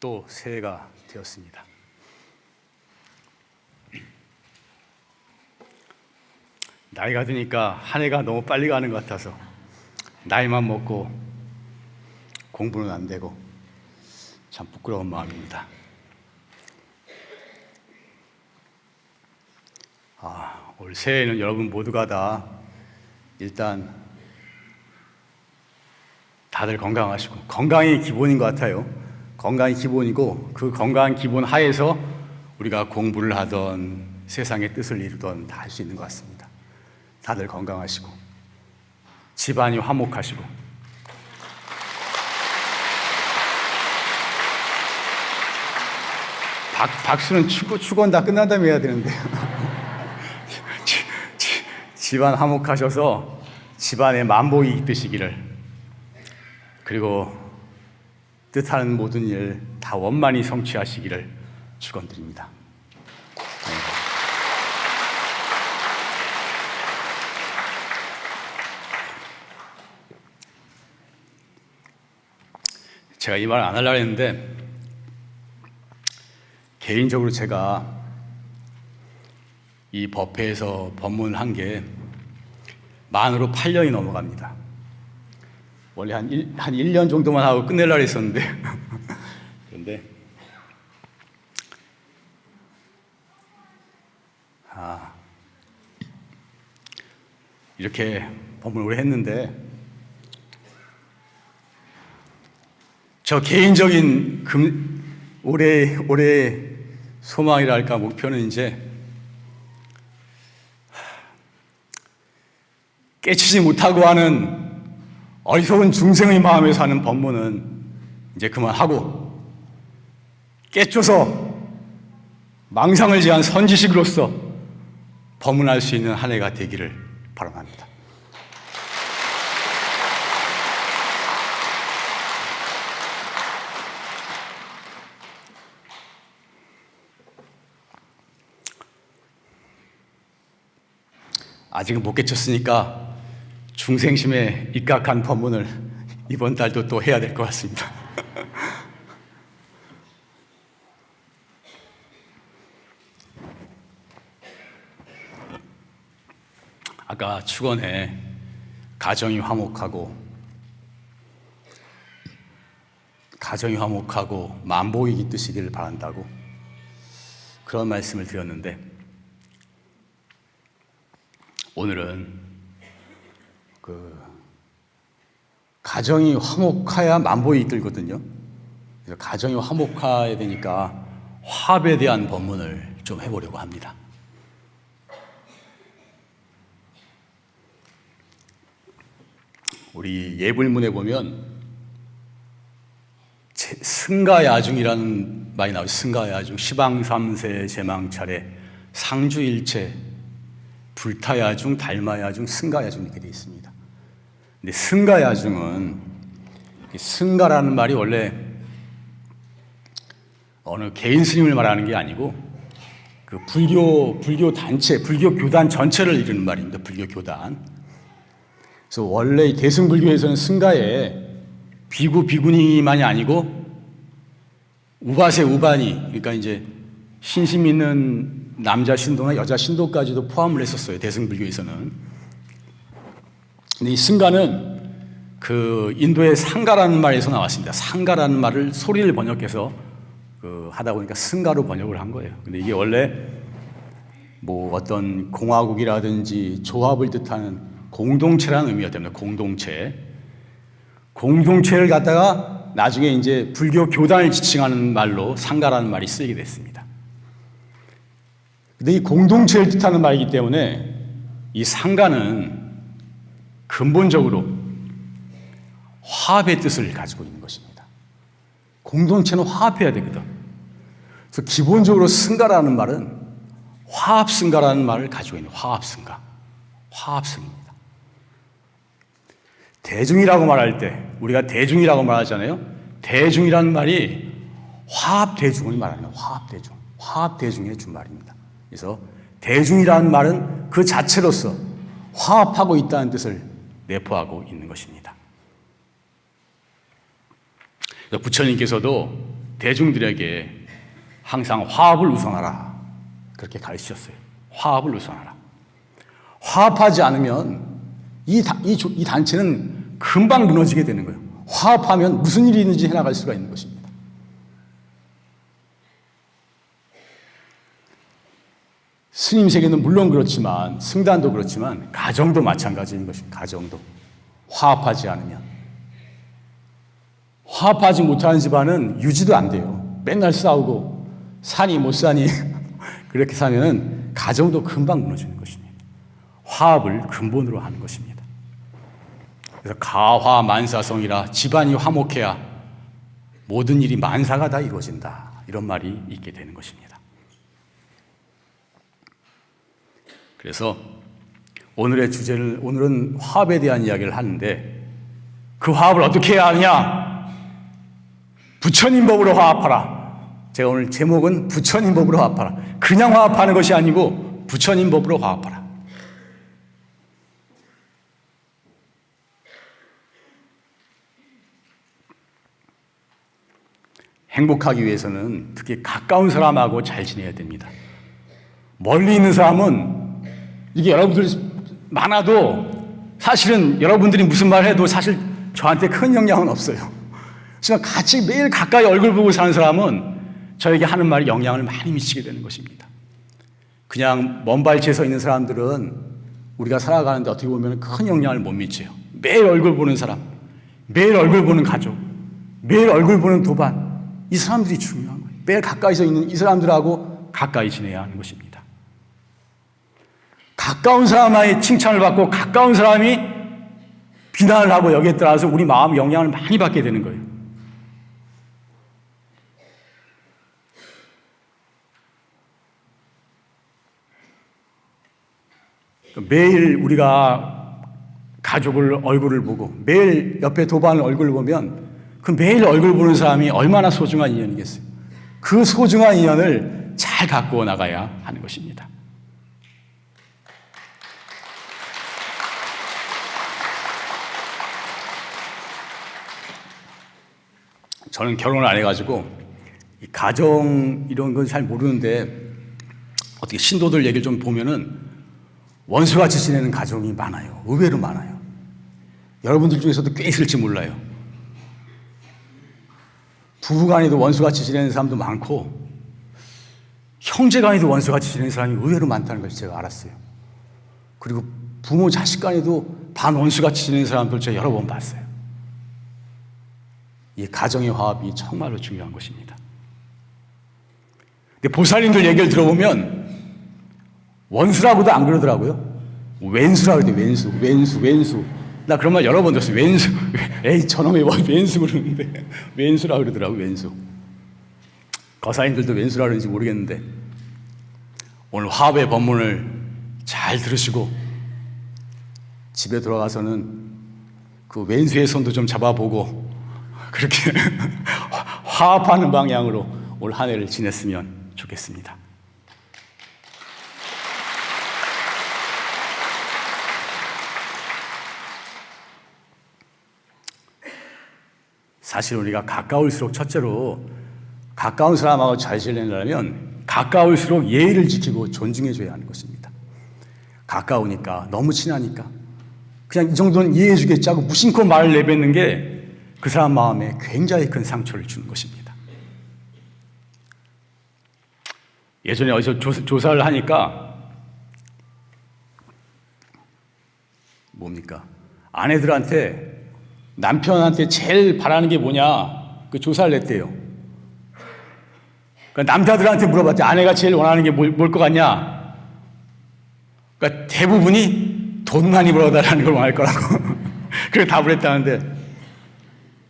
또 새해가 되었습니다. 나이가 드니까 한 해가 너무 빨리 가는 것 같아서 나이만 먹고 공부는 안 되고 참 부끄러운 마음입니다. 올 새해에는 여러분 모두가 다 일단 다들 건강하시고, 건강이 기본인 것 같아요. 건강이 기본이고, 그 건강한 기본 하에서 우리가 공부를 하던 세상의 뜻을 이루던 다 할 수 있는 것 같습니다. 다들 건강하시고 집안이 화목하시고 박수는 축원 다 끝난 다음에 해야 되는데 집안 화목하셔서 집안에 만복이 깃드시기를, 그리고 뜻하는 모든 일 다 원만히 성취하시기를 축원드립니다. 제가 이 말을 안 하려고 했는데, 개인적으로 제가 이 법회에서 법문한 게 만으로 8년이 넘어갑니다. 원래 한 1년 정도만 하고 끝내려고 했었는데 그런데 이렇게 법문을 오래 했는데, 저 개인적인 올해 소망이랄까 목표는 이제 깨치지 못하고 하는 어리석은 중생의 마음에서 하는 법문은 이제 그만하고, 깨쳐서 망상을 제한 선지식으로서 법문할 수 있는 한 해가 되기를 바랍니다. 아직은 못 깨쳤으니까 중생심에 입각한 법문을 이번 달도 또 해야 될 것 같습니다. 아까 축원에 가정이 화목하고 만복이 깃드시기를 바란다고 그런 말씀을 드렸는데, 오늘은 가정이 화목해야 만복이 깃들거든요. 그래서 가정이 화목해야 되니까 화합에 대한 법문을 좀 해보려고 합니다. 우리 예불문에 보면 승가야중이라는 말이 나오죠. 승가야중, 시방삼세 제망차례, 상주일체, 불타야중, 달마야중, 승가야중 이렇게 되어 있습니다. 근데 승가야중은, 승가라는 말이 원래 어느 개인 스님을 말하는 게 아니고 그 불교 단체, 불교 교단 전체를 이루는 말입니다. 불교 교단. 그래서 원래 대승불교에서는 승가에 비구 비구니만이 아니고 우바세 우바니, 그러니까 이제 신심 있는 남자 신도나 여자 신도까지도 포함을 했었어요. 대승불교에서는. 근데 이 승가는 그 인도의 상가라는 말에서 나왔습니다. 상가라는 말을 소리를 번역해서 하다 보니까 승가로 번역을 한 거예요. 근데 이게 원래 뭐 어떤 공화국이라든지 조합을 뜻하는 공동체라는 의미가 됩니다. 공동체를 갖다가 나중에 이제 불교 교단을 지칭하는 말로 상가라는 말이 쓰이게 됐습니다. 근데 이 공동체를 뜻하는 말이기 때문에 이 상가는 근본적으로 화합의 뜻을 가지고 있는 것입니다. 공동체는 화합해야 되거든. 그래서 기본적으로 승가라는 말은 화합승가라는 말을 가지고 있는 화합승입니다. 대중이라고 말할 때 우리가 대중이라고 말하잖아요. 대중이라는 말이 화합대중을 말하는 화합대중, 화합대중의 준말입니다. 그래서 대중이라는 말은 그 자체로서 화합하고 있다는 뜻을 내포하고 있는 것입니다. 부처님께서도 대중들에게 항상 화합을 우선하라. 그렇게 가르치셨어요. 화합을 우선하라. 화합하지 않으면 이 단체는 금방 무너지게 되는 거예요. 화합하면 무슨 일이 있는지 해나갈 수가 있는 것입니다. 스님 세계는 물론 그렇지만, 승단도 그렇지만 가정도 마찬가지인 것입니다. 가정도 화합하지 않으면, 화합하지 못하는 집안은 유지도 안 돼요. 맨날 싸우고 사니 못 사니 그렇게 사면 가정도 금방 무너지는 것입니다. 화합을 근본으로 하는 것입니다. 그래서 가화만사성이라, 집안이 화목해야 모든 일이 만사가 다 이루어진다, 이런 말이 있게 되는 것입니다. 그래서 오늘은 화합에 대한 이야기를 하는데, 그 화합을 어떻게 해야 하느냐? 부처님 법으로 화합하라. 제가 오늘 제목은 부처님 법으로 화합하라. 그냥 화합하는 것이 아니고 부처님 법으로 화합하라. 행복하기 위해서는 특히 가까운 사람하고 잘 지내야 됩니다. 멀리 있는 사람은, 이게 여러분들 많아도 사실은 여러분들이 무슨 말 해도 사실 저한테 큰 영향은 없어요. 하지만 같이 매일 가까이 얼굴 보고 사는 사람은 저에게 하는 말이 영향을 많이 미치게 되는 것입니다. 그냥 먼 발치에 서 있는 사람들은 우리가 살아가는데 어떻게 보면 큰 영향을 못 미쳐요. 매일 얼굴 보는 사람, 매일 얼굴 보는 가족, 매일 얼굴 보는 도반, 이 사람들이 중요한 거예요. 매일 가까이서 있는 이 사람들하고 가까이 지내야 하는 것입니다. 가까운 사람의 칭찬을 받고 가까운 사람이 비난을 하고 여기에 따라서 우리 마음의 영향을 많이 받게 되는 거예요. 매일 우리가 가족을 얼굴을 보고 매일 옆에 도반을 얼굴을 보면 그 매일 얼굴 보는 사람이 얼마나 소중한 인연이겠어요. 그 소중한 인연을 잘 갖고 나가야 하는 것입니다. 저는 결혼을 안 해가지고 이 가정 이런 건 잘 모르는데, 어떻게 신도들 얘기를 좀 보면은 원수같이 지내는 가정이 많아요. 의외로 많아요. 여러분들 중에서도 꽤 있을지 몰라요. 부부간에도 원수같이 지내는 사람도 많고, 형제간에도 원수같이 지내는 사람이 의외로 많다는 것을 제가 알았어요. 그리고 부모 자식간에도 반원수같이 지내는 사람들 제가 여러 번 봤어요. 이 가정의 화합이 정말로 중요한 것입니다. 근데 보살님들 얘기를 들어보면 원수라고도 안 그러더라고요. 왼수라고 그러대요. 왼수. 나 그런 말 여러 번 들었어요. 왼수. 에이, 저놈의 왼수 그러는데 왼수라고 그러더라고요. 왼수. 거사님들도 왼수라고 그러는지 모르겠는데, 오늘 화합의 법문을 잘 들으시고 집에 돌아가서는 그 왼수의 손도 좀 잡아보고 그렇게 화합하는 방향으로 올 한 해를 지냈으면 좋겠습니다. 사실 우리가 가까울수록, 첫째로 가까운 사람하고 잘 지내려면 가까울수록 예의를 지키고 존중해줘야 하는 것입니다. 가까우니까, 너무 친하니까 그냥 이 정도는 이해해 주겠지 하고 무심코 말을 내뱉는 게 그 사람 마음에 굉장히 큰 상처를 주는 것입니다. 예전에 어디서 조사를 하니까 뭡니까? 아내들한테 남편한테 제일 바라는 게 뭐냐, 그 조사를 냈대요. 그러니까 남자들한테 물어봤대. 아내가 제일 원하는 게 뭘 것 같냐? 그러니까 대부분이 돈 많이 벌어달라는 걸 원할 거라고 그렇게 답을 했다는데,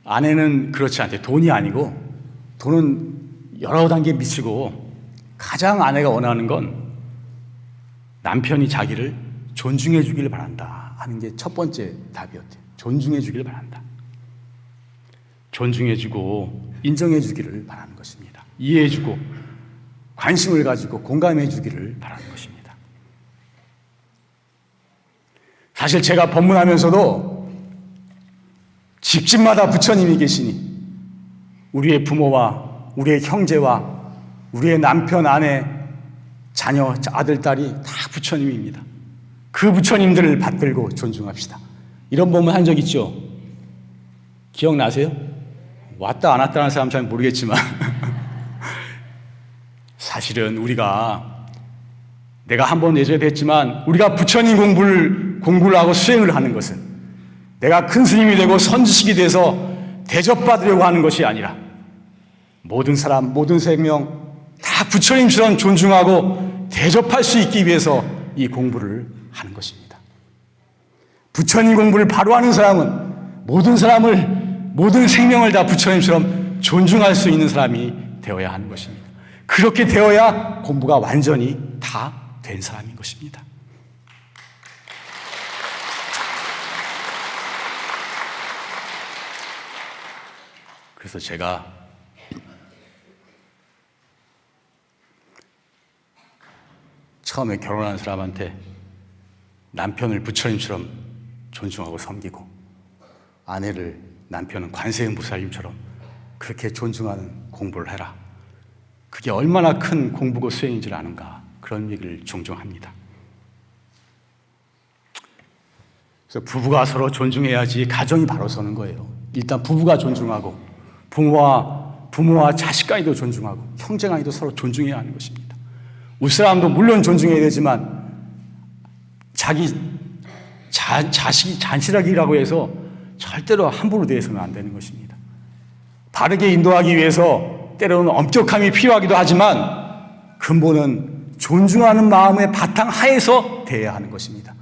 아내는 그렇지 않대. 돈이 아니고, 돈은 여러 단계 미치고 가장 아내가 원하는 건 남편이 자기를 존중해 주기를 바란다 하는 게 첫 번째 답이었대요. 존중해 주기를 바란다. 존중해 주고 인정해 주기를 바라는 것입니다. 이해해 주고 관심을 가지고 공감해 주기를 바라는 것입니다. 사실 제가 법문하면서도 집집마다 부처님이 계시니 우리의 부모와 우리의 형제와 우리의 남편, 아내, 자녀, 아들, 딸이 다 부처님입니다. 그 부처님들을 받들고 존중합시다. 이런 법문 한 적 있죠? 기억나세요? 왔다 안 왔다는 사람 잘 모르겠지만 사실은 내가 한번 예전에 했지만 우리가 부처님 공부를 하고 수행을 하는 것은 내가 큰 스님이 되고 선지식이 돼서 대접받으려고 하는 것이 아니라 모든 사람, 모든 생명 다 부처님처럼 존중하고 대접할 수 있기 위해서 이 공부를 하는 것입니다. 부처님 공부를 바로 하는 사람은 모든 생명을 다 부처님처럼 존중할 수 있는 사람이 되어야 하는 것입니다. 그렇게 되어야 공부가 완전히 다 된 사람인 것입니다. 그래서 제가 처음에 결혼한 사람한테 남편을 부처님처럼 존중하고 섬기고 아내를 남편은 관세음보살님처럼 그렇게 존중하는 공부를 해라. 그게 얼마나 큰 공부고 수행인지를 아는가, 그런 얘기를 종종 합니다. 그래서 부부가 서로 존중해야지 가정이 바로 서는 거예요. 일단 부부가 존중하고 부모와 자식 간에도 존중하고 형제 간에도 서로 존중해야 하는 것입니다. 윗사람도 물론 존중해야 되지만 자기 자식이 잔치라기라고 해서 절대로 함부로 대해서는 안 되는 것입니다. 바르게 인도하기 위해서 때로는 엄격함이 필요하기도 하지만 근본은 존중하는 마음의 바탕 하에서 대해야 하는 것입니다.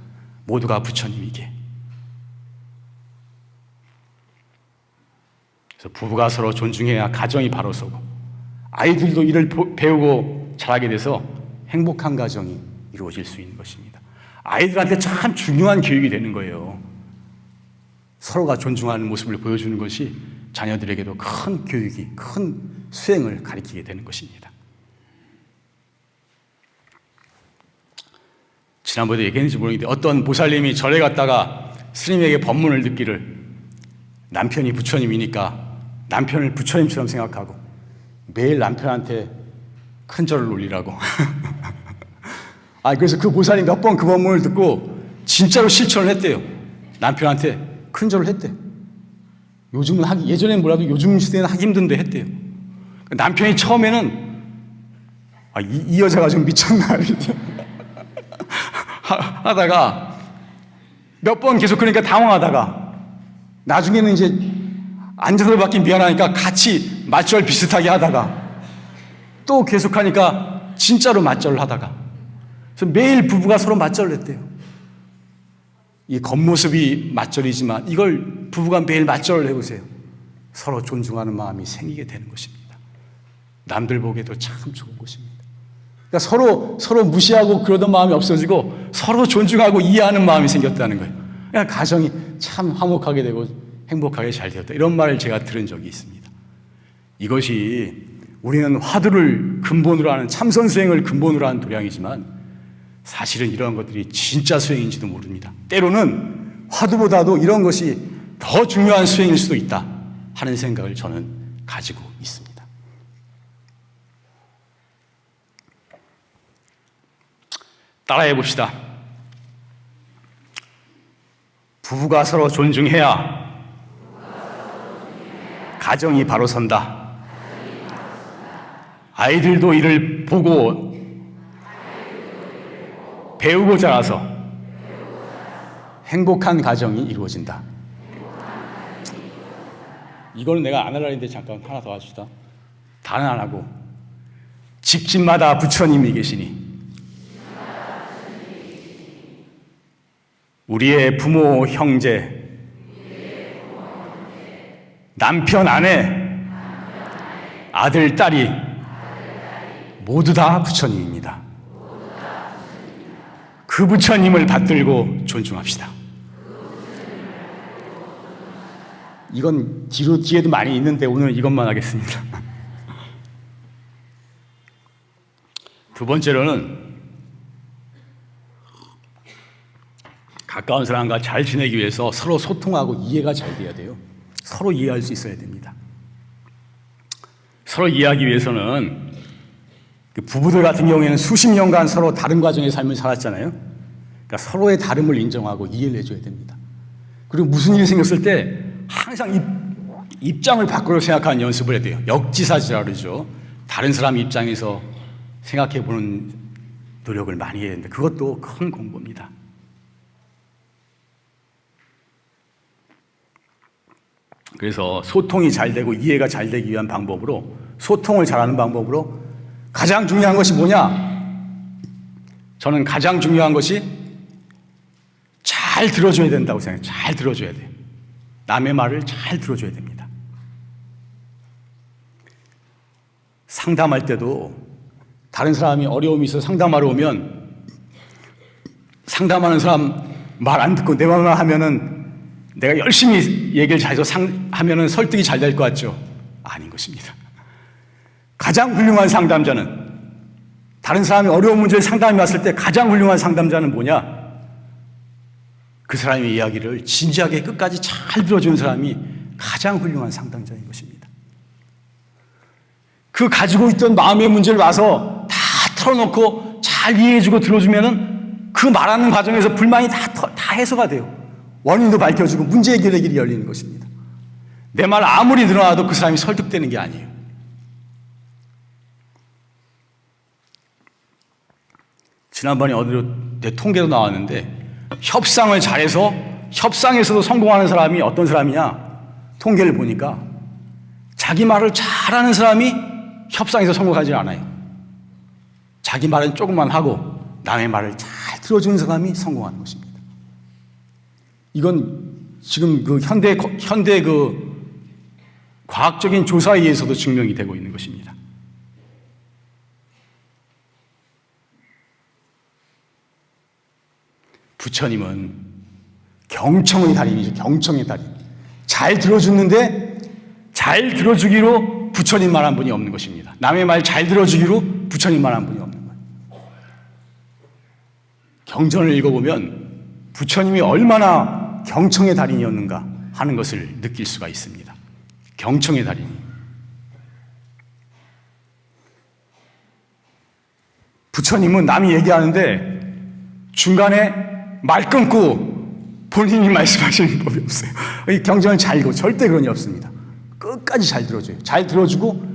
모두가 부처님이기에. 그래서 부부가 서로 존중해야 가정이 바로 서고 아이들도 이를 배우고 자라게 돼서 행복한 가정이 이루어질 수 있는 것입니다. 아이들한테 참 중요한 교육이 되는 거예요. 서로가 존중하는 모습을 보여주는 것이 자녀들에게도 큰 교육이, 큰 수행을 가리키게 되는 것입니다. 지난번에 얘기했는지 모르겠는데 어떤 보살님이 절에 갔다가 스님에게 법문을 듣기를 남편이 부처님이니까 남편을 부처님처럼 생각하고 매일 남편한테 큰 절을 올리라고. 그래서 그 보살이 몇 번 그 법문을 듣고 진짜로 실천을 했대요. 남편한테 큰 절을 했대. 요즘은 예전엔 몰라도 요즘 시대는 하기 힘든데 했대요. 남편이 처음에는 이 여자가 좀 미쳤나 하다가 몇 번 계속 그러니까 당황하다가 나중에는 이제 앉아서 받기 미안하니까 같이 맞절 비슷하게 하다가 또 계속하니까 진짜로 맞절을 하다가 그래서 매일 부부가 서로 맞절을 했대요. 이 겉모습이 맞절이지만 이걸 부부가 매일 맞절을 해보세요. 서로 존중하는 마음이 생기게 되는 것입니다. 남들 보기에도 참 좋은 것입니다. 그러니까 서로 무시하고 그러던 마음이 없어지고 서로 존중하고 이해하는 마음이 생겼다는 거예요. 그러니까 가정이 참 화목하게 되고 행복하게 잘 되었다. 이런 말을 제가 들은 적이 있습니다. 이것이 우리는 화두를 근본으로 하는 참선 수행을 근본으로 하는 도량이지만 사실은 이러한 것들이 진짜 수행인지도 모릅니다. 때로는 화두보다도 이런 것이 더 중요한 수행일 수도 있다 하는 생각을 저는 가지고 있습니다. 따라해 봅시다. 부부가 서로 존중해야 가정이 바로 선다. 아이들도 이를 보고 배우고 자라서 행복한 가정이 이루어진다. 이거는 내가 안 하려고 했는데 잠깐 하나 더 해줍시다. 다는 안 하고 집집마다 부처님이 계시니 우리의 부모, 형제, 남편, 아내, 아들, 딸이 모두 다 부처님입니다. 그 부처님을 받들고 존중합시다. 이건 뒤에도 많이 있는데 오늘 이것만 하겠습니다. 두 번째로는 가까운 사람과 잘 지내기 위해서 서로 소통하고 이해가 잘 돼야 돼요. 서로 이해할 수 있어야 됩니다. 서로 이해하기 위해서는 그 부부들 같은 경우에는 수십 년간 서로 다른 과정의 삶을 살았잖아요. 그러니까 서로의 다름을 인정하고 이해를 해줘야 됩니다. 그리고 무슨 일이 생겼을 때 항상 입장을 바꾸려 생각하는 연습을 해야 돼요. 역지사지라 그러죠. 다른 사람 입장에서 생각해보는 노력을 많이 해야 되는데 그것도 큰 공부입니다. 그래서 소통이 잘 되고 이해가 잘 되기 위한 방법으로, 소통을 잘하는 방법으로 가장 중요한 것이 뭐냐? 저는 가장 중요한 것이 잘 들어줘야 된다고 생각해요. 잘 들어줘야 돼요. 남의 말을 잘 들어줘야 됩니다. 상담할 때도 다른 사람이 어려움이 있어서 상담하러 오면 상담하는 사람 말 안 듣고 내 말만 하면은 내가 열심히 얘기를 잘해서 하면은 설득이 잘 될 것 같죠? 아닌 것입니다. 가장 훌륭한 상담자는, 다른 사람이 어려운 문제를 상담해 왔을 때 가장 훌륭한 상담자는 뭐냐? 그 사람의 이야기를 진지하게 끝까지 잘 들어주는 사람이 가장 훌륭한 상담자인 것입니다. 그 가지고 있던 마음의 문제를 와서 다 털어놓고 잘 이해해주고 들어주면은 그 말하는 과정에서 불만이 다 해소가 돼요. 원인도 밝혀지고 문제 해결의 길이 열리는 것입니다. 내 말 아무리 늘어나도 그 사람이 설득되는 게 아니에요. 지난번에 어디로 내 통계로 나왔는데 협상을 잘해서 협상에서도 성공하는 사람이 어떤 사람이냐? 통계를 보니까 자기 말을 잘하는 사람이 협상에서 성공하지 않아요. 자기 말은 조금만 하고 남의 말을 잘 들어주는 사람이 성공하는 것입니다. 이건 지금 그 현대 그 과학적인 조사에 의해서도 증명이 되고 있는 것입니다. 부처님은 경청의 달인이죠. 경청의 달인. 잘 들어주는데 잘 들어주기로 부처님만 한 분이 없는 것입니다. 남의 말 잘 들어주기로 부처님만 한 분이 없는 거예요. 경전을 읽어보면 부처님이 얼마나 경청의 달인이었는가 하는 것을 느낄 수가 있습니다. 경청의 달인. 부처님은 남이 얘기하는데 중간에 말 끊고 본인이 말씀하시는 법이 없어요. 이 경전을 잘 읽고 절대 그런 일 없습니다. 끝까지 잘 들어줘요. 잘 들어주고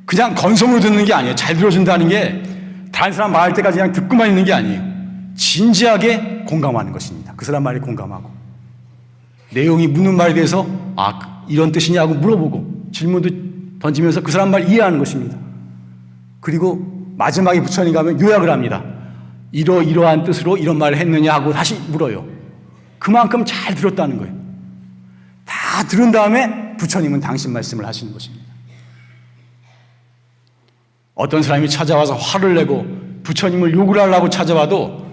그냥 건성으로 듣는 게 아니에요. 잘 들어준다는 게 다른 사람 말할 때까지 그냥 듣고만 있는 게 아니에요. 진지하게 공감하는 것입니다. 그 사람 말에 공감하고 내용이 묻는 말에 대해서 이런 뜻이냐고 물어보고 질문도 던지면서 그 사람 말 이해하는 것입니다. 그리고 마지막에 부처님 가면 요약을 합니다. 이러한 뜻으로 이런 말을 했느냐 하고 다시 물어요. 그만큼 잘 들었다는 거예요. 다 들은 다음에 부처님은 당신 말씀을 하시는 것입니다. 어떤 사람이 찾아와서 화를 내고 부처님을 욕을 하려고 찾아와도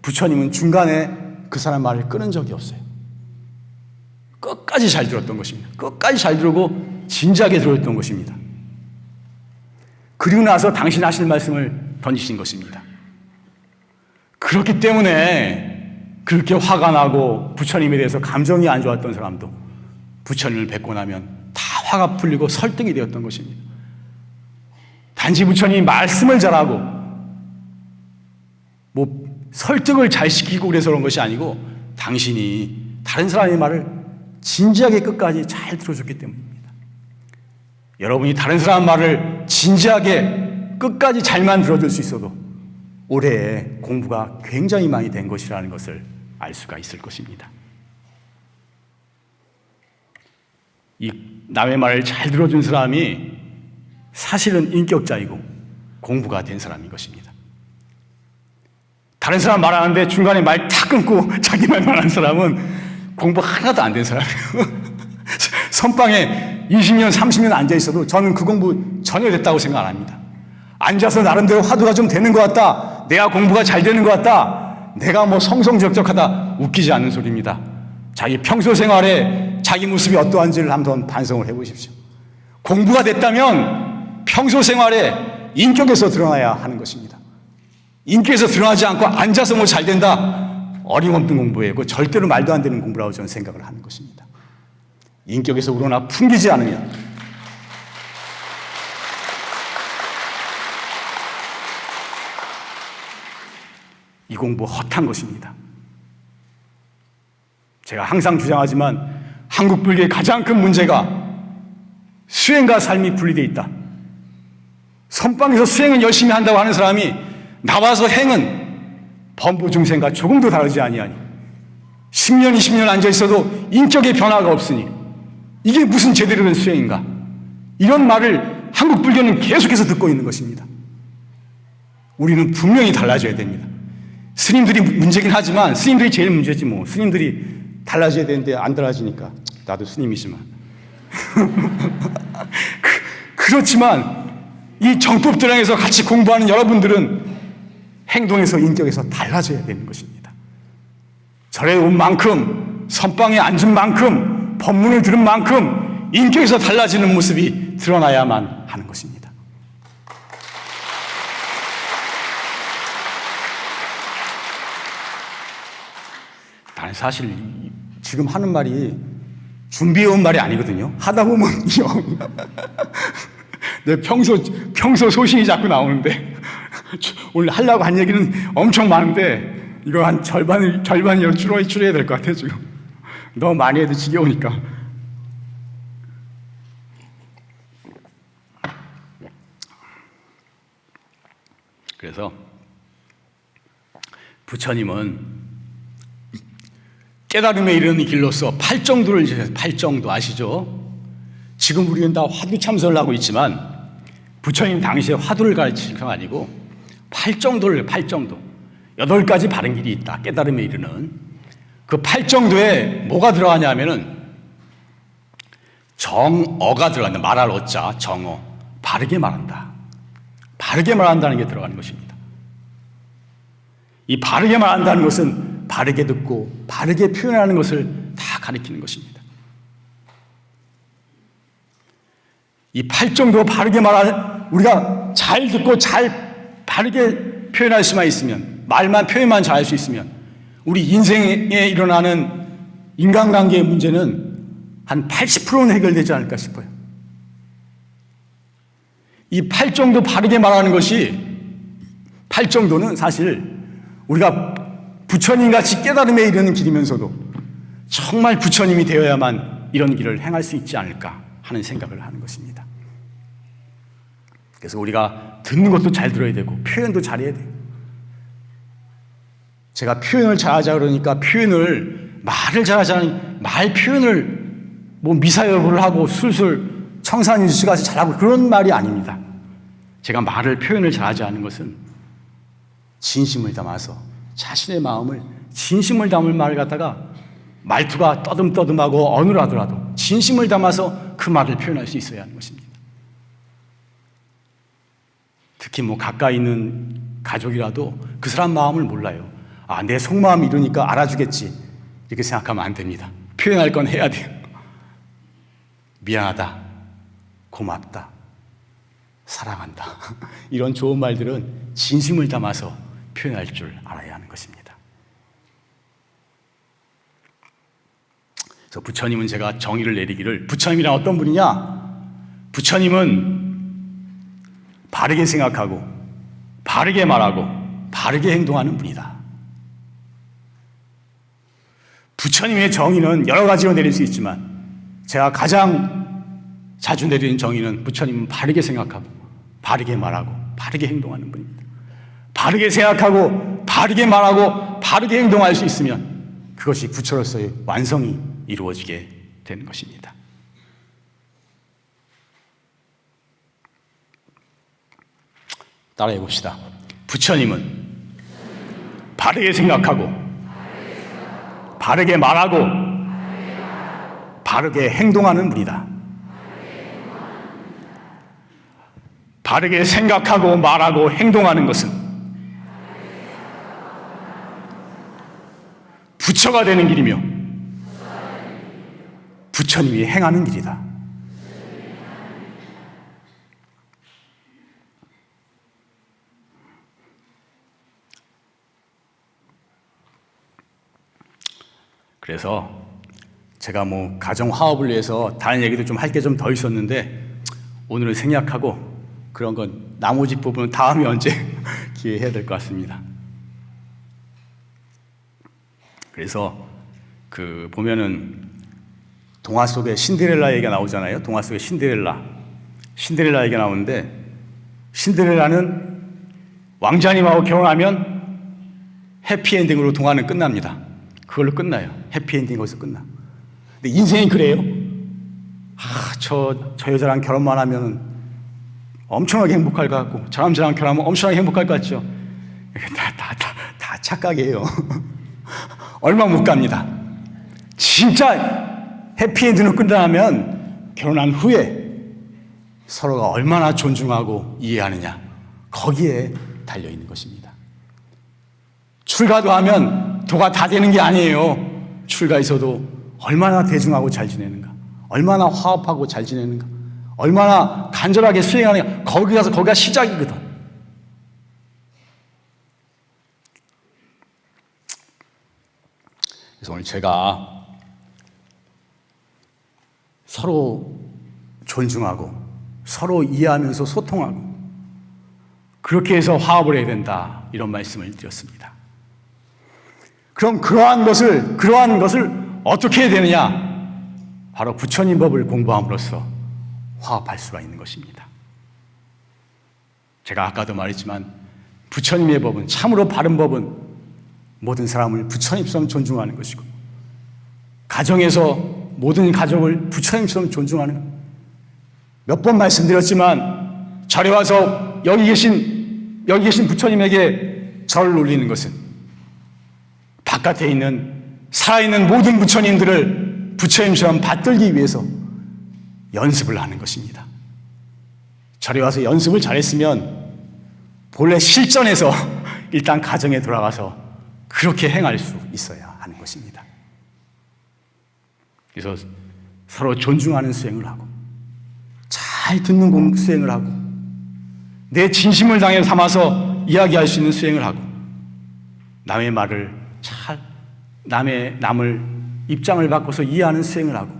부처님은 중간에 그 사람 말을 끊은 적이 없어요. 끝까지 잘 들었던 것입니다. 끝까지 잘 들고 진지하게 들었던 것입니다. 그리고 나서 당신 하실 말씀을 던지신 것입니다. 그렇기 때문에 그렇게 화가 나고 부처님에 대해서 감정이 안 좋았던 사람도 부처님을 뵙고 나면 다 화가 풀리고 설득이 되었던 것입니다. 단지 부처님이 말씀을 잘하고 설득을 잘 시키고 그래서 그런 것이 아니고 당신이 다른 사람의 말을 진지하게 끝까지 잘 들어줬기 때문입니다. 여러분이 다른 사람 말을 진지하게 끝까지 잘만 들어줄 수 있어도 올해 공부가 굉장히 많이 된 것이라는 것을 알 수가 있을 것입니다. 이 남의 말을 잘 들어준 사람이 사실은 인격자이고 공부가 된 사람인 것입니다. 다른 사람 말하는데 중간에 말 다 끊고 자기 말만 하는 사람은 공부 하나도 안 된 사람이에요. 선방에 20년, 30년 앉아 있어도 저는 그 공부 전혀 됐다고 생각 안 합니다. 앉아서 나름대로 화두가 좀 되는 것 같다. 내가 공부가 잘 되는 것 같다. 내가 성성적적하다. 웃기지 않는 소리입니다. 자기 평소 생활에 자기 모습이 어떠한지를 한번 반성을 해보십시오. 공부가 됐다면 평소 생활에 인격에서 드러나야 하는 것입니다. 인격에서 드러나지 않고 앉아서 잘 된다. 어림없는 공부예요. 그 절대로 말도 안 되는 공부라고 저는 생각을 하는 것입니다. 인격에서 우러나 풍기지 않으면 이 공부 헛한 것입니다. 제가 항상 주장하지만 한국 불교의 가장 큰 문제가 수행과 삶이 분리되어 있다. 선방에서 수행은 열심히 한다고 하는 사람이 나와서 행은 범부 중생과 조금도 다르지 아니하니 10년, 20년 앉아있어도 인격의 변화가 없으니 이게 무슨 제대로 된 수행인가? 이런 말을 한국 불교는 계속해서 듣고 있는 것입니다. 우리는 분명히 달라져야 됩니다. 스님들이 문제긴 하지만 스님들이 제일 문제지 뭐. 스님들이 달라져야 되는데 안 달라지니까 나도 스님이지만 그렇지만 이 정법도량에서 같이 공부하는 여러분들은 행동에서 인격에서 달라져야 되는 것입니다. 절에 온 만큼, 선방에 앉은 만큼, 법문을 들은 만큼 인격에서 달라지는 모습이 드러나야만 하는 것입니다. 나는 사실 지금 하는 말이 준비해온 말이 아니거든요. 하다 보면 내 평소 소신이 자꾸 나오는데 오늘 하려고 한 얘기는 엄청 많은데 이거 한 절반이라도 줄여야 될 것 같아요. 지금 너무 많이 해도 지겨우니까. 그래서 부처님은 깨달음에 이르는 길로서 팔정도를 이제 팔정도 아시죠? 지금 우리는 다 화두 참선을 하고 있지만 부처님 당시에 화두를 가르치는 건 아니고 팔정도를 팔정도 8가지 바른 길이 있다. 깨달음에 이르는 그 팔정도에 뭐가 들어가냐면은 정어가 들어간다. 말할 어자 정어 바르게 말한다. 바르게 말한다는 게 들어가는 것입니다. 이 바르게 말한다는 것은 바르게 듣고 바르게 표현하는 것을 다 가리키는 것입니다. 이 팔정도 바르게 우리가 잘 듣고 잘 바르게 표현할 수만 있으면 말만 표현만 잘할 수 있으면 우리 인생에 일어나는 인간관계의 문제는 한 80%는 해결되지 않을까 싶어요. 이 팔정도 바르게 말하는 것이 팔정도는 사실 우리가 부처님같이 깨달음에 이르는 길이면서도 정말 부처님이 되어야만 이런 길을 행할 수 있지 않을까 하는 생각을 하는 것입니다. 그래서 우리가 듣는 것도 잘 들어야 되고 표현도 잘해야 돼요. 제가 표현을 잘하자 그러니까 말을 잘하자니 말 표현을 뭐 미사여구를 하고 술술 청산유수같이 잘하고 그런 말이 아닙니다. 제가 표현을 잘하지 않은 것은 진심을 담아서 자신의 마음을 진심을 담을 말을 갖다가 말투가 떠듬떠듬하고 어눌하더라도 진심을 담아서 그 말을 표현할 수 있어야 하는 것입니다. 특히 뭐 가까이 있는 가족이라도 그 사람 마음을 몰라요. 내 속마음 이러니까 알아주겠지 이렇게 생각하면 안 됩니다. 표현할 건 해야 돼요. 미안하다, 고맙다, 사랑한다 이런 좋은 말들은 진심을 담아서 표현할 줄 알아야 하는 것입니다. 그래서 부처님은 제가 정의를 내리기를 부처님이란 어떤 분이냐? 부처님은 바르게 생각하고 바르게 말하고 바르게 행동하는 분이다. 부처님의 정의는 여러 가지로 내릴 수 있지만 제가 가장 자주 내리는 정의는 부처님은 바르게 생각하고 바르게 말하고 바르게 행동하는 분입니다. 바르게 생각하고 바르게 말하고 바르게 행동할 수 있으면 그것이 부처로서의 완성이 이루어지게 되는 것입니다. 따라해 봅시다. 부처님은 바르게 생각하고 바르게 말하고 바르게 행동하는 분이다. 바르게 생각하고 말하고 행동하는 것은 부처가 되는 길이며 부처님이 행하는 길이다. 그래서 제가 뭐 가정 화합을 위해서 다른 얘기도 좀 할 게 좀 더 있었는데 오늘은 생략하고 그런 건 나머지 부분은 다음에 언제 기회해야 될 것 같습니다. 그래서 그 보면은 동화 속에 신데렐라 얘기가 나오잖아요. 동화 속에 신데렐라 얘기가 나오는데, 신데렐라는 왕자님하고 결혼하면 해피엔딩으로 동화는 끝납니다. 그걸로 끝나요. 해피엔딩 거기서 끝나. 근데 인생이 그래요. 저 여자랑 결혼만 하면 엄청나게 행복할 것 같고, 저 남자랑 결혼하면 엄청나게 행복할 것 같죠. 다 착각이에요. 얼마 못 갑니다. 진짜 해피엔딩으로 끝나면 결혼한 후에 서로가 얼마나 존중하고 이해하느냐, 거기에 달려있는 것입니다. 출가도 하면 도가 다 되는 게 아니에요. 출가에서도 얼마나 대중하고 잘 지내는가, 얼마나 화합하고 잘 지내는가, 얼마나 간절하게 수행하는가, 거기가 시작이거든. 그래서 오늘 제가 서로 존중하고 서로 이해하면서 소통하고 그렇게 해서 화합을 해야 된다, 이런 말씀을 드렸습니다. 그럼 그러한 것을 어떻게 해야 되느냐? 바로 부처님 법을 공부함으로써 화합할 수가 있는 것입니다. 제가 아까도 말했지만 부처님의 법은, 참으로 바른 법은 모든 사람을 부처님처럼 존중하는 것이고, 가정에서 모든 가족을 부처님처럼 존중하는, 몇 번 말씀드렸지만 절에 와서 여기 계신 부처님에게 절을 올리는 것은 바깥에 있는 살아있는 모든 부처님들을 부처님처럼 받들기 위해서 연습을 하는 것입니다. 절에 와서 연습을 잘했으면 본래 실전에서 일단 가정에 돌아가서 그렇게 행할 수 있어야 하는 것입니다. 그래서 서로 존중하는 수행을 하고, 잘 듣는 수행을 하고, 내 진심을 당해 삼아서 이야기할 수 있는 수행을 하고, 남의 말을 남을 입장을 바꿔서 이해하는 수행을 하고,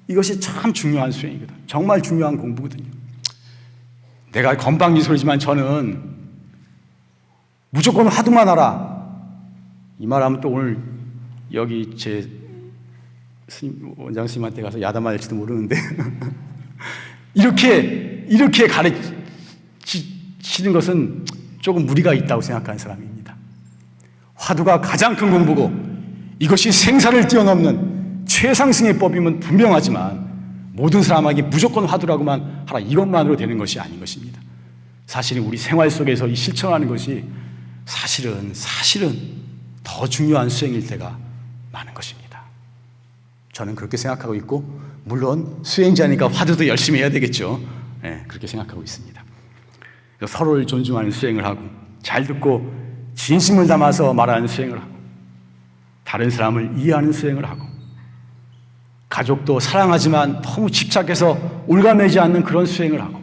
이것이 참 중요한 수행이거든. 정말 중요한 공부거든요. 내가 건방지소리지만 저는 무조건 화두만 하라, 이 말하면 또 오늘 여기 제 원장 스님한테 가서 야단맞을지도 모르는데 이렇게 가르치는 것은 조금 무리가 있다고 생각하는 사람입니다. 화두가 가장 큰 공부고, 이것이 생사를 뛰어넘는 최상승의 법이면 분명하지만 모든 사람에게 무조건 화두라고만 하라, 이것만으로 되는 것이 아닌 것입니다. 사실은 우리 생활 속에서 이 실천하는 것이 사실은 더 중요한 수행일 때가 많은 것입니다. 저는 그렇게 생각하고 있고, 물론 수행자니까 화두도 열심히 해야 되겠죠. 네, 그렇게 생각하고 있습니다. 서로를 존중하는 수행을 하고, 잘 듣고 진심을 담아서 말하는 수행을 하고, 다른 사람을 이해하는 수행을 하고, 가족도 사랑하지만 너무 집착해서 올가매지 않는 그런 수행을 하고,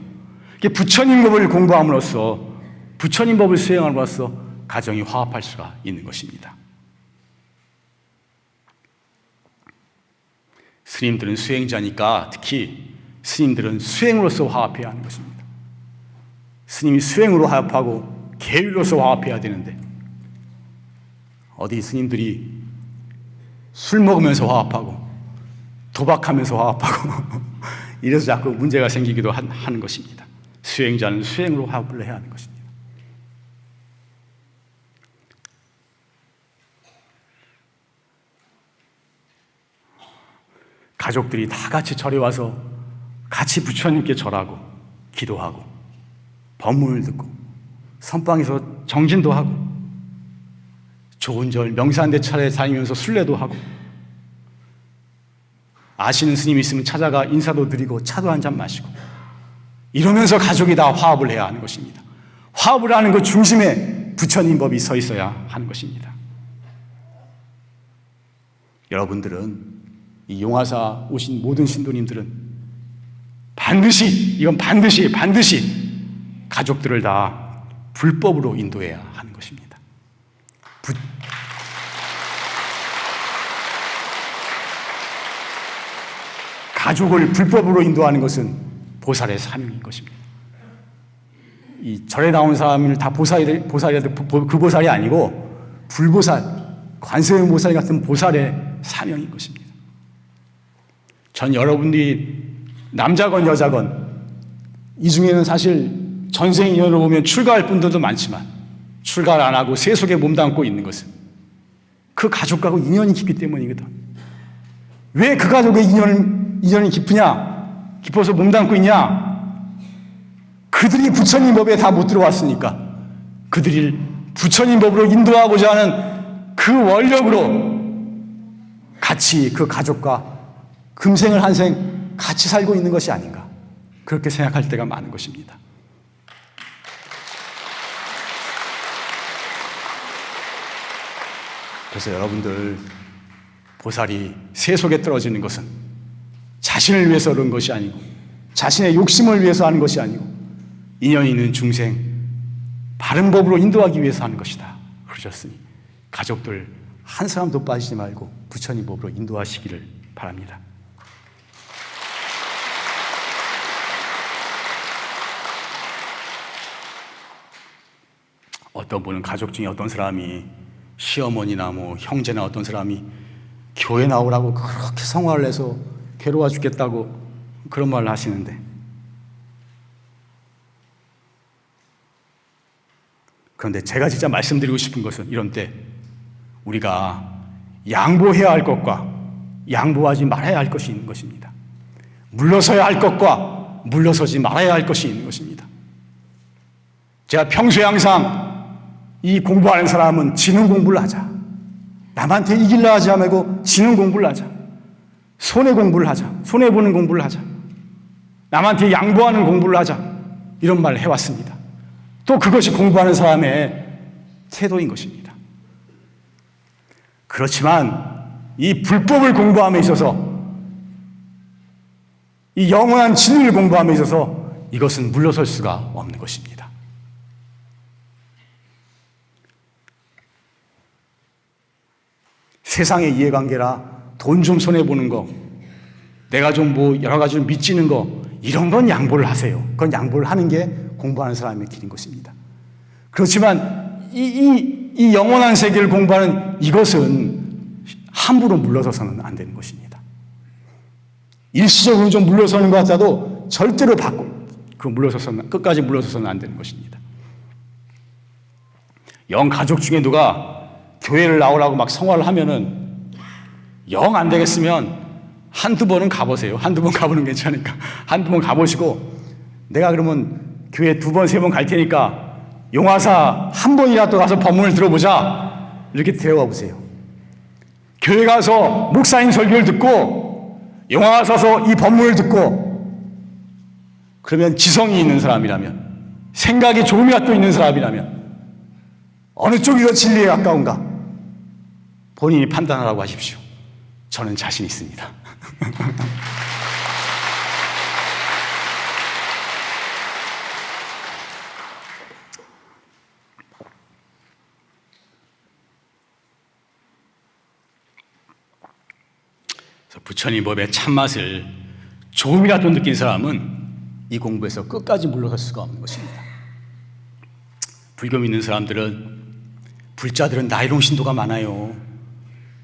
부처님 법을 공부함으로써, 부처님 법을 수행함으로써 가정이 화합할 수가 있는 것입니다. 스님들은 수행자니까 특히 스님들은 수행으로서 화합해야 하는 것입니다. 스님이 수행으로 화합하고 계율로서 화합해야 되는데, 어디 스님들이 술 먹으면서 화합하고 도박하면서 화합하고 이래서 자꾸 문제가 생기기도 하는 것입니다. 수행자는 수행으로 화합을 해야 하는 것입니다. 가족들이 다 같이 절에 와서 같이 부처님께 절하고 기도하고 법문을 듣고 선방에서 정진도 하고 좋은 절 명산대 차례 다니면서 순례도 하고, 아시는 스님이 있으면 찾아가 인사도 드리고 차도 한잔 마시고, 이러면서 가족이 다 화합을 해야 하는 것입니다. 화합을 하는 그 중심에 부처님 법이 서 있어야 하는 것입니다. 여러분들은, 이 용화사 오신 모든 신도님들은 반드시 가족들을 다 불법으로 인도해야 하는 것입니다. 가족을 불법으로 인도하는 것은 보살의 사명인 것입니다. 이 절에 나온 사람을 다 보살이라도 그 보살이 아니고 불보살, 관세음 보살 같은 보살의 사명인 것입니다. 전 여러분들이 남자건 여자건 이 중에는 사실 전생 인연으로 보면 출가할 분들도 많지만 출가를 안 하고 세속에 몸담고 있는 것은 그 가족과고 인연이 깊기 때문이거든. 왜 그 가족의 인연이 깊으냐? 깊어서 몸담고 있냐? 그들이 부처님 법에 다 못 들어왔으니까 그들이 부처님 법으로 인도하고자 하는 그 원력으로 같이 그 가족과 금생을 한생 같이 살고 있는 것이 아닌가, 그렇게 생각할 때가 많은 것입니다. 그래서 여러분들, 보살이 세속에 떨어지는 것은 자신을 위해서 그런 것이 아니고 자신의 욕심을 위해서 하는 것이 아니고 인연 있는 중생 바른 법으로 인도하기 위해서 하는 것이다 그러셨으니 가족들 한 사람도 빠지지 말고 부처님 법으로 인도하시기를 바랍니다. 어떤 분은 가족 중에 어떤 사람이 시어머니나 뭐 형제나 어떤 사람이 교회 나오라고 그렇게 성화를 해서 괴로워 죽겠다고 그런 말을 하시는데, 그런데 제가 진짜 말씀드리고 싶은 것은 이런 때 우리가 양보해야 할 것과 양보하지 말아야 할 것이 있는 것입니다. 물러서야 할 것과 물러서지 말아야 할 것이 있는 것입니다. 제가 평소에 항상 이 공부하는 사람은 지능 공부를 하자, 남한테 이기려 하지 말고 지능 공부를 하자, 손해 공부를 하자, 손해보는 공부를 하자, 남한테 양보하는 공부를 하자, 이런 말을 해왔습니다. 또 그것이 공부하는 사람의 태도인 것입니다. 그렇지만 이 불법을 공부함에 있어서, 이 영원한 진리를 공부함에 있어서 이것은 물러설 수가 없는 것입니다. 세상의 이해관계라 돈 좀 손해보는 거, 내가 좀 뭐 여러 가지로 미치는 거, 이런 건 양보를 하세요. 그건 양보를 하는 게 공부하는 사람의 길인 것입니다. 그렇지만 이 영원한 세계를 공부하는 이것은 함부로 물러서서는 안 되는 것입니다. 일시적으로 좀 물러서는 것 같아도 절대로 끝까지 물러서서는 안 되는 것입니다. 영 가족 중에 누가 교회를 나오라고 막 성화를 하면은 영 안 되겠으면 한두 번은 가보세요. 한두 번 가보는 게 괜찮으니까 한두 번 가보시고, 내가 그러면 교회 두 번, 세 번 갈 테니까 용화사 한 번이라도 가서 법문을 들어보자, 이렇게 데려와 보세요. 교회 가서 목사님 설교를 듣고 용화 가서 이 법문을 듣고, 그러면 지성이 있는 사람이라면, 생각이 조금이라도 있는 사람이라면 어느 쪽이 더 진리에 가까운가 본인이 판단하라고 하십시오. 저는 자신 있습니다. 부처님 법의 참맛을 조금이라도 느낀 사람은 이 공부에서 끝까지 물러설 수가 없는 것입니다. 불교 믿는 사람들은, 불자들은 나이롱 신도가 많아요.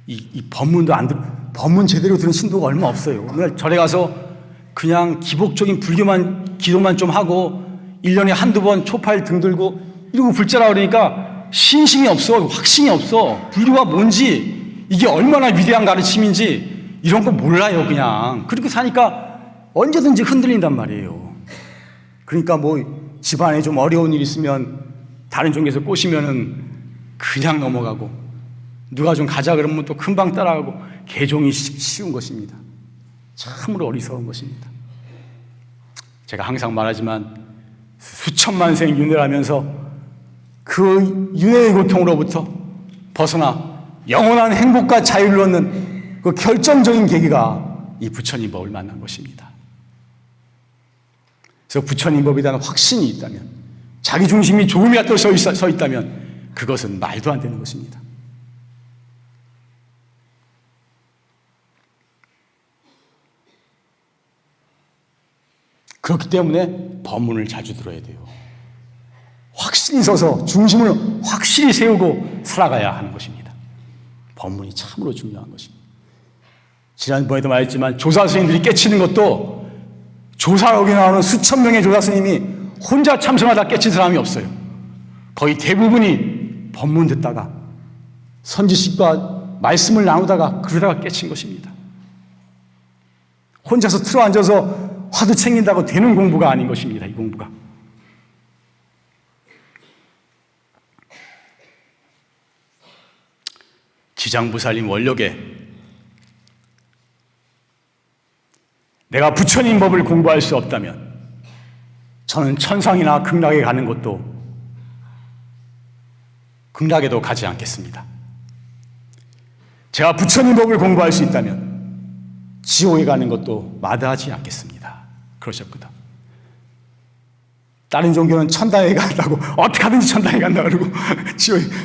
이 법문도 법문 제대로 들은 신도가 얼마 없어요. 오늘 절에 가서 그냥 기복적인 불교만, 기도만 좀 하고 1년에 한두 번 초파일 등 들고 이러고 불자라 그러니까 신심이 없어, 확신이 없어. 불교가 뭔지, 이게 얼마나 위대한 가르침인지 이런 거 몰라요. 그냥 그렇게 사니까 언제든지 흔들린단 말이에요. 그러니까 뭐 집안에 좀 어려운 일 있으면 다른 종교에서 꼬시면은 그냥 넘어가고, 누가 좀 가자 그러면 또 금방 따라가고, 개종이 쉬운 것입니다. 참으로 어리석은 것입니다. 제가 항상 말하지만 수천만 생 윤회를 하면서 그 윤회의 고통으로부터 벗어나 영원한 행복과 자유를 얻는 그 결정적인 계기가 이 부처님 법을 만난 것입니다. 그래서 부처님 법에 대한 확신이 있다면, 자기 중심이 조금이라도 서 있다면 그것은 말도 안 되는 것입니다. 그렇기 때문에 법문을 자주 들어야 돼요. 확신이 서서 중심을 확실히 세우고 살아가야 하는 것입니다. 법문이 참으로 중요한 것입니다. 지난번에도 말했지만 조사 스님들이 깨치는 것도 조사록에 나오는 수천 명의 조사 스님이 혼자 참선하다 깨친 사람이 없어요. 거의 대부분이 법문 듣다가 선지식과 말씀을 나누다가 그러다가 깨친 것입니다. 혼자서 틀어 앉아서 화두 챙긴다고 되는 공부가 아닌 것입니다. 이 공부가. 지장부살림 원력에 내가 부처님 법을 공부할 수 없다면 저는 천상이나 극락에 가는 것도 극락에도 가지 않겠습니다. 제가 부처님 법을 공부할 수 있다면 지옥에 가는 것도 마다하지 않겠습니다. 그러셨거든. 다른 종교는 천당에 간다고 어떻게 하든지 천당에 간다 그러고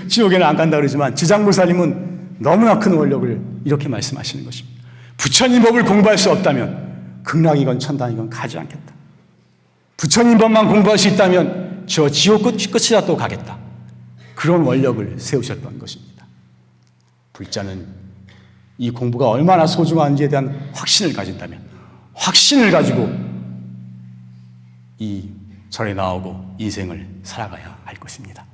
지옥에는 안 간다 그러지만 지장보살님은 너무나 큰 원력을 이렇게 말씀하시는 것입니다. 부처님 법을 공부할 수 없다면 극락이건 천당이건 가지 않겠다. 부처님 법만 공부할 수 있다면 저 지옥 끝이라 또 가겠다. 그런 원력을 세우셨던 것입니다. 불자는 이 공부가 얼마나 소중한지에 대한 확신을 가진다면 확신을 가지고 이 절에 나오고 인생을 살아가야 할 것입니다.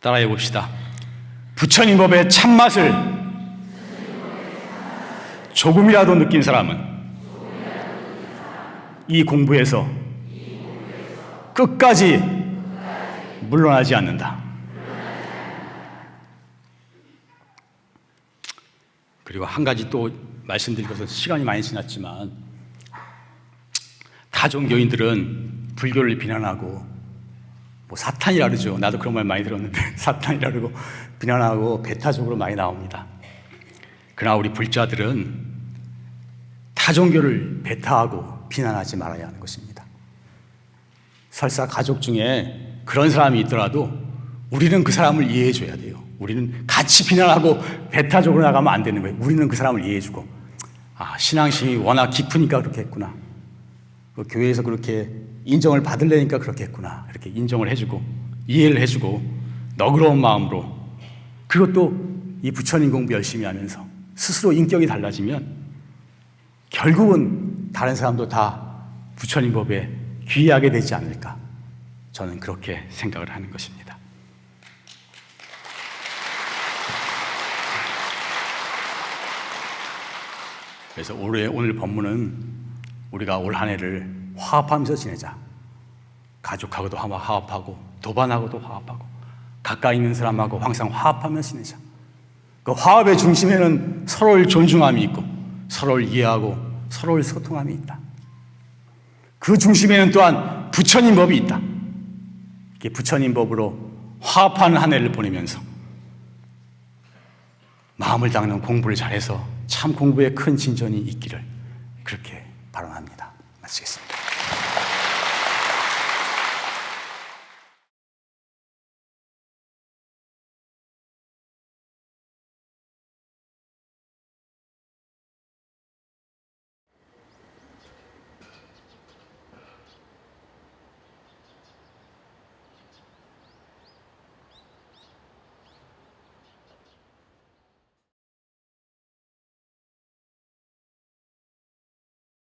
따라해 봅시다. 부처님 법의 참맛을 조금이라도 느낀 사람은 이 공부에서 끝까지 물러나지 않는다. 그리고 한 가지 또 말씀드릴 것은 시간이 많이 지났지만 타종교인들은 불교를 비난하고 뭐 사탄이라 그러죠. 나도 그런 말 많이 들었는데 사탄이라 그러고 비난하고 배타적으로 많이 나옵니다. 그러나 우리 불자들은 타종교를 배타하고 비난하지 말아야 하는 것입니다. 설사 가족 중에 그런 사람이 있더라도 우리는 그 사람을 이해해 줘야 돼요. 우리는 같이 비난하고 배타적으로 나가면 안 되는 거예요. 우리는 그 사람을 이해해 주고 신앙심이 워낙 깊으니까 그렇게 했구나. 교회에서 그렇게 인정을 받으려니까 그렇게 했구나. 이렇게 인정을 해주고 이해를 해주고 너그러운 마음으로 그리고 또 이 부처님 공부 열심히 하면서 스스로 인격이 달라지면 결국은 다른 사람도 다 부처님 법에 귀의하게 되지 않을까. 저는 그렇게 생각을 하는 것입니다. 그래서 오늘 법문은 우리가 올 한 해를 화합하면서 지내자. 가족하고도 화합하고 도반하고도 화합하고 가까이 있는 사람하고 항상 화합하면서 지내자. 그 화합의 중심에는 서로를 존중함이 있고 서로를 이해하고 서로를 소통함이 있다. 그 중심에는 또한 부처님 법이 있다. 이렇게 부처님 법으로 화합하는 한 해를 보내면서 마음을 닦는 공부를 잘해서 참 공부에 큰 진전이 있기를 그렇게 바람합니다. 마치겠습니다.